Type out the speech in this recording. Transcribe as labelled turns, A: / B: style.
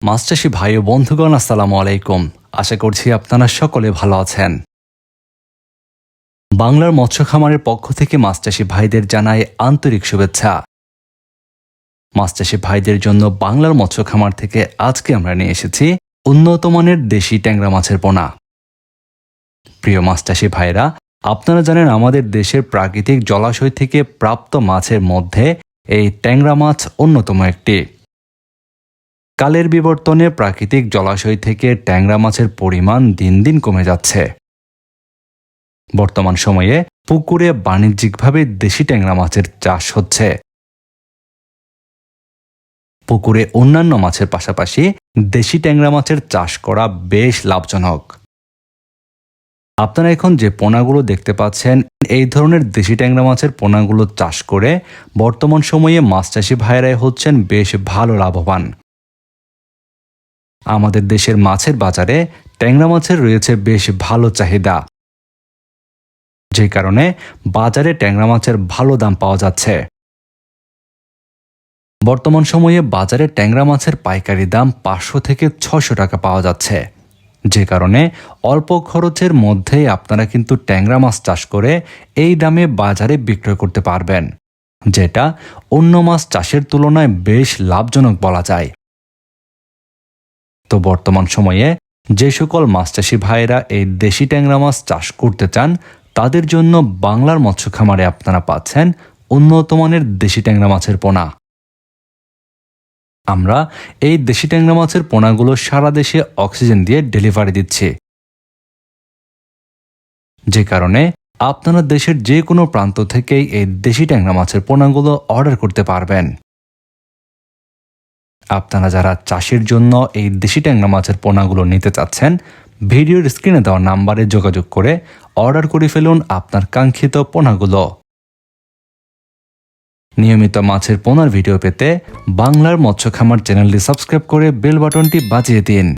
A: মাছ চাষী ভাই ও বন্ধুগণ, আসসালামু আলাইকুম। আশা করছি আপনারা সকলে ভালো আছেন। বাংলার মৎস্য খামারের পক্ষ থেকে মাছ চাষী ভাইদের জানাই আন্তরিক শুভেচ্ছা। মাছ চাষী ভাইদের জন্য বাংলার মৎস্য খামার থেকে আজকে আমরা নিয়ে এসেছি উন্নত মানের দেশি ট্যাংরা মাছের পোনা। প্রিয় মাছ চাষী ভাইরা, আপনারা জানেন আমাদের দেশের প্রাকৃতিক জলাশয় থেকে প্রাপ্ত মাছের মধ্যে এই ট্যাংরা মাছ অন্যতম একটি। কালের বিবর্তনে প্রাকৃতিক জলাশয় থেকে ট্যাংরা মাছের পরিমাণ দিন দিন কমে যাচ্ছে। বর্তমান সময়ে পুকুরে বাণিজ্যিকভাবে দেশি ট্যাংরা মাছের চাষ হচ্ছে। পুকুরে অন্যান্য মাছের পাশাপাশি দেশি ট্যাংরা মাছের চাষ করা বেশ লাভজনক। আপনারা এখন যে পোনাগুলো দেখতে পাচ্ছেন, এই ধরনের দেশি ট্যাংরা মাছের পোনাগুলো চাষ করে বর্তমান সময়ে মাছ চাষী ভাইয়েরাই হচ্ছেন বেশ ভালো লাভবান। আমাদের দেশের মাছের বাজারে ট্যাংরা মাছের রয়েছে বেশ ভালো চাহিদা, যে কারণে বাজারে ট্যাংরা মাছের ভালো দাম পাওয়া যাচ্ছে। বর্তমান সময়ে বাজারে ট্যাংরা মাছের পাইকারি দাম 500 থেকে 600 টাকা পাওয়া যাচ্ছে, যে কারণে অল্প খরচের মধ্যেই আপনারা কিন্তু ট্যাংরা মাছ চাষ করে এই দামে বাজারে বিক্রয় করতে পারবেন, যেটা অন্য মাছ চাষের তুলনায় বেশ লাভজনক বলা যায়। তো বর্তমান সময়ে যে সকল মাছ চাষী ভাইয়েরা এই দেশি ট্যাংরা মাছ চাষ করতে চান, তাদের জন্য বাংলার মৎস্য খামারে আপনারা পাচ্ছেন উন্নত মানের দেশি ট্যাংরা মাছের পোনা। আমরা এই দেশি ট্যাংরা মাছের পোনাগুলো সারা দেশে অক্সিজেন দিয়ে ডেলিভারি দিচ্ছি, যে কারণে আপনারা দেশের যে কোনো প্রান্ত থেকেই এই দেশি ট্যাংরা মাছের পোনাগুলো অর্ডার করতে পারবেন। আপনারা যারা চাষের জন্য এই দেশি ট্যাংরা মাছের পোনাগুলো নিতে চাচ্ছেন, ভিডিওর স্ক্রিনে দেওয়া নাম্বারে যোগাযোগ করে অর্ডার করে ফেলুন আপনার কাঙ্ক্ষিত পোনাগুলো। নিয়মিত মাছের পোনার ভিডিও পেতে বাংলার মৎস্য খামার চ্যানেলটি সাবস্ক্রাইব করে বেল বাটনটি বাজিয়ে দিন।